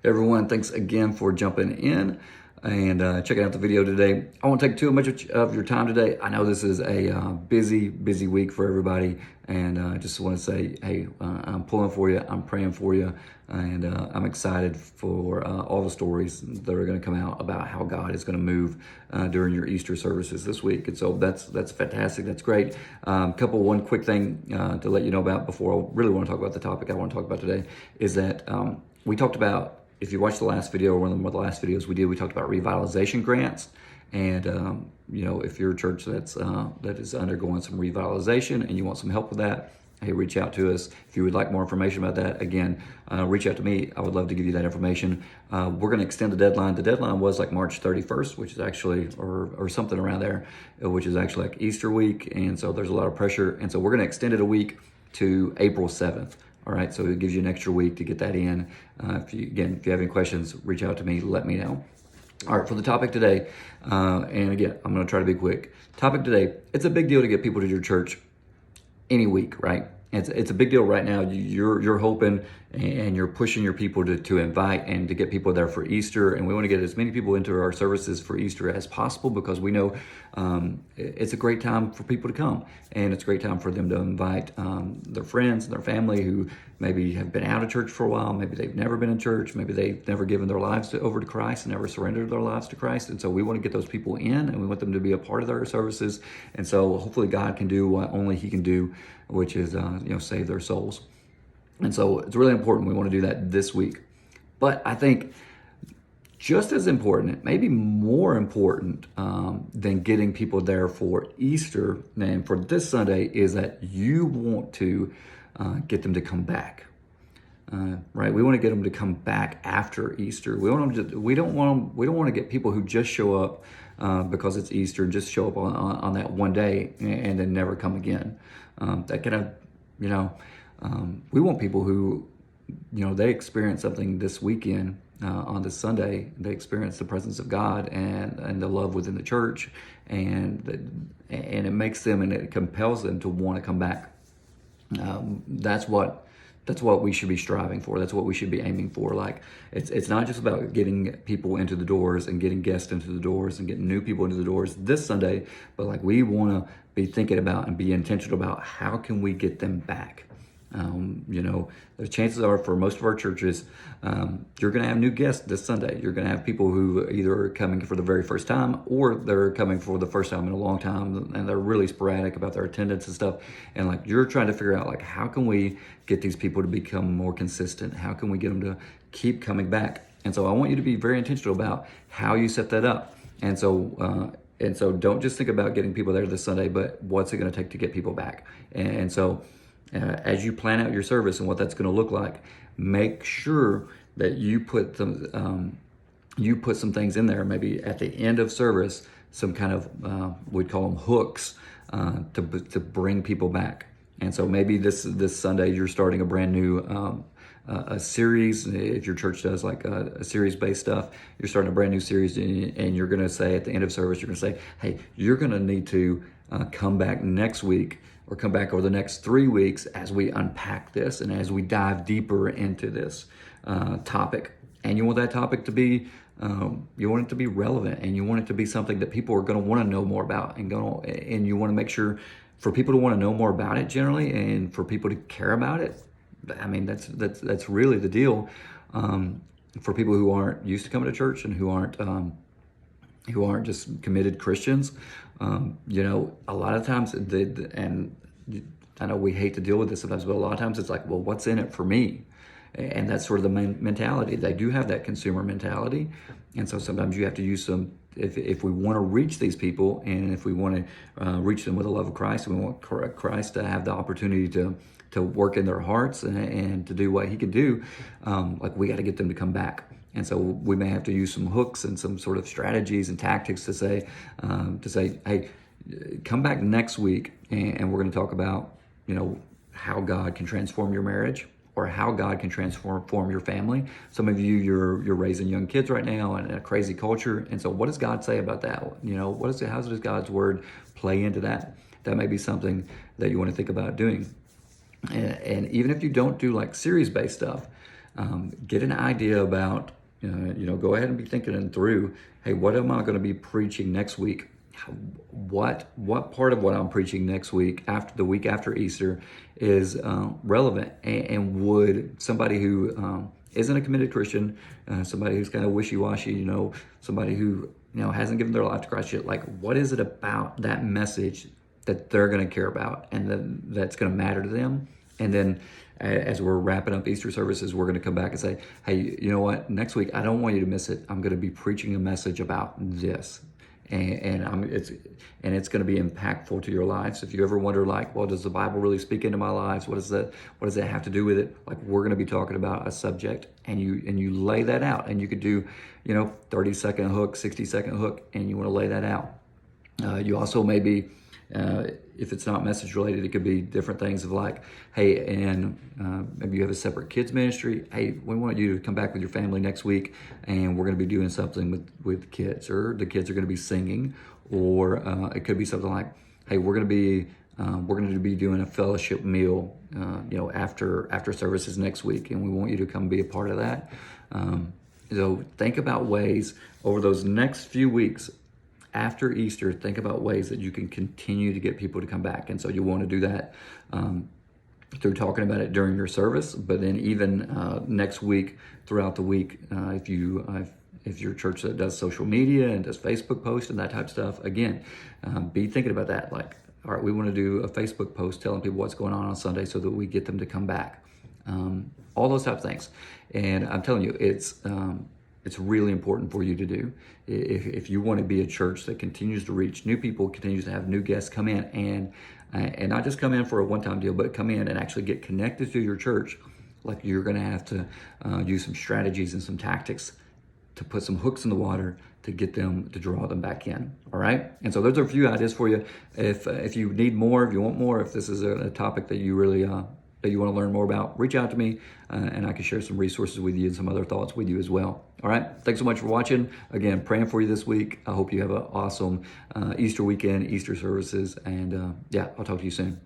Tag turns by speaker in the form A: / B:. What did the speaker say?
A: Everyone, thanks again for jumping in and checking out the video today. I won't take too much of your time today. I know this is a busy week for everybody, and I just want to say, hey, I'm pulling for you, I'm praying for you, and I'm excited for all the stories that are going to come out about how God is going to move during your Easter services this week. And so that's fantastic, that's great. One quick thing to let you know about before I really want to talk about the topic I want to talk about today is that we talked about, if you watched the last video, or one of the last videos we did, we talked about revitalization grants. And if you're a church that is undergoing some revitalization and you want some help with that, hey, reach out to us. If you would like more information about that, again, reach out to me. I would love to give you that information. We're going to extend the deadline. The deadline was like March 31st, which is actually, or something around there, which is actually like Easter week. And so there's a lot of pressure. And so we're going to extend it a week to April 7th. All right, so it gives you an extra week to get that in. If you have any questions, reach out to me, let me know. All right, for the topic today, and again, I'm going to try to be quick. Topic today, it's a big deal to get people to your church any week, right? It's a big deal right now. You're hoping and you're pushing your people to invite and to get people there for Easter. And we want to get as many people into our services for Easter as possible, because we know it's a great time for people to come. And it's a great time for them to invite their friends and their family who maybe have been out of church for a while. Maybe they've never been in church. Maybe they've never given their lives over to Christ and never surrendered their lives to Christ. And so we want to get those people in, and we want them to be a part of our services. And so hopefully God can do what only He can do, which is save their souls. And so it's really important. We want to do that this week. But I think just as important, maybe more important than getting people there for Easter and for this Sunday, is that you want to get them to come back. Right? We want to get them to come back after Easter. We don't want to get people who just show up because it's Easter and just show up on that one day and then never come again. We want people who, they experience something this weekend on this Sunday. They experience the presence of God and the love within the church, and it makes them, and it compels them to want to come back. That's what we should be striving for. That's what we should be aiming for. Like, it's not just about getting people into the doors and getting guests into the doors and getting new people into the doors this Sunday, but like, we want to be thinking about and be intentional about how can we get them back. The chances are, for most of our churches, you're going to have new guests this Sunday. You're going to have people who either are coming for the very first time, or they're coming for the first time in a long time, and they're really sporadic about their attendance and stuff. And like, you're trying to figure out, like, how can we get these people to become more consistent? How can we get them to keep coming back? And so I want you to be very intentional about how you set that up. And so don't just think about getting people there this Sunday, but what's it going to take to get people back? And so as you plan out your service and what that's going to look like, make sure that you put some things in there, maybe at the end of service, some kind of we'd call them hooks to bring people back. And so maybe this Sunday you're starting a brand new a series. If your church does like a series-based stuff, you're starting a brand new series, and you're going to say at the end of service, you're going to say, hey, you're going to need to come back next week, or come back over the next 3 weeks as we unpack this and as we dive deeper into this topic. And you want that topic to be, you want it to be relevant, and you want it to be something that people are going to want to know more about, and you want to make sure for people to want to know more about it generally, and for people to care about it. I mean, that's really the deal. For people who aren't used to coming to church and who aren't just committed Christians, a lot of times, and I know we hate to deal with this sometimes, but a lot of times it's like, well, what's in it for me? And that's sort of the mentality. They do have that consumer mentality. And so sometimes you have to use some, if we want to reach these people, and if we want to reach them with the love of Christ, and we want Christ to have the opportunity to work in their hearts and to do what He can do, like, we got to get them to come back. And so we may have to use some hooks and some sort of strategies and tactics to say, hey, come back next week, and we're going to talk about, how God can transform your marriage, or how God can transform your family. Some of you're raising young kids right now in a crazy culture, and so what does God say about that? How does God's word play into that? That may be something that you want to think about doing. And even if you don't do like series-based stuff, Get an idea about, go ahead and be thinking it through. Hey, what am I going to be preaching next week? What part of what I'm preaching next week, after the week after Easter, is relevant, and would somebody who isn't a committed Christian, somebody who's kind of wishy-washy, somebody who hasn't given their life to Christ yet, like, what is it about that message that they're going to care about and that's going to matter to them? And then as we're wrapping up Easter services, we're going to come back and say, hey, you know what? Next week, I don't want you to miss it. I'm going to be preaching a message about this. And it's going to be impactful to your lives. If you ever wonder, like, well, does the Bible really speak into my lives? What does that have to do with it? Like, we're going to be talking about a subject, and you lay that out, and you could do, 30-second hook, 60-second hook, and you want to lay that out. You also maybe, if it's not message related, it could be different things of like, hey, and maybe you have a separate kids ministry. Hey, we want you to come back with your family next week, and we're going to be doing something with kids, or the kids are going to be singing, or it could be something like, hey, we're going to be doing a fellowship meal, after services next week, and we want you to come be a part of that. So think about ways over those next few weeks after Easter, think about ways that you can continue to get people to come back. And so you want to do that through talking about it during your service, but then even next week, throughout the week, if you're a church that does social media and does Facebook posts and that type of stuff, again, be thinking about that. Like, all right, we want to do a Facebook post telling people what's going on Sunday so that we get them to come back. All those type of things. And I'm telling you, it's really important for you to do. If you want to be a church that continues to reach new people, continues to have new guests come in, and not just come in for a one-time deal, but come in and actually get connected to your church, like, you're going to have to use some strategies and some tactics to put some hooks in the water to get them, to draw them back in. All right. And so those are a few ideas for you. If you need more, if you want more, if this is a topic that you really that you want to learn more about, reach out to me, and I can share some resources with you and some other thoughts with you as well. All right. Thanks so much for watching. Again, praying for you this week. I hope you have an awesome Easter weekend, Easter services, and I'll talk to you soon.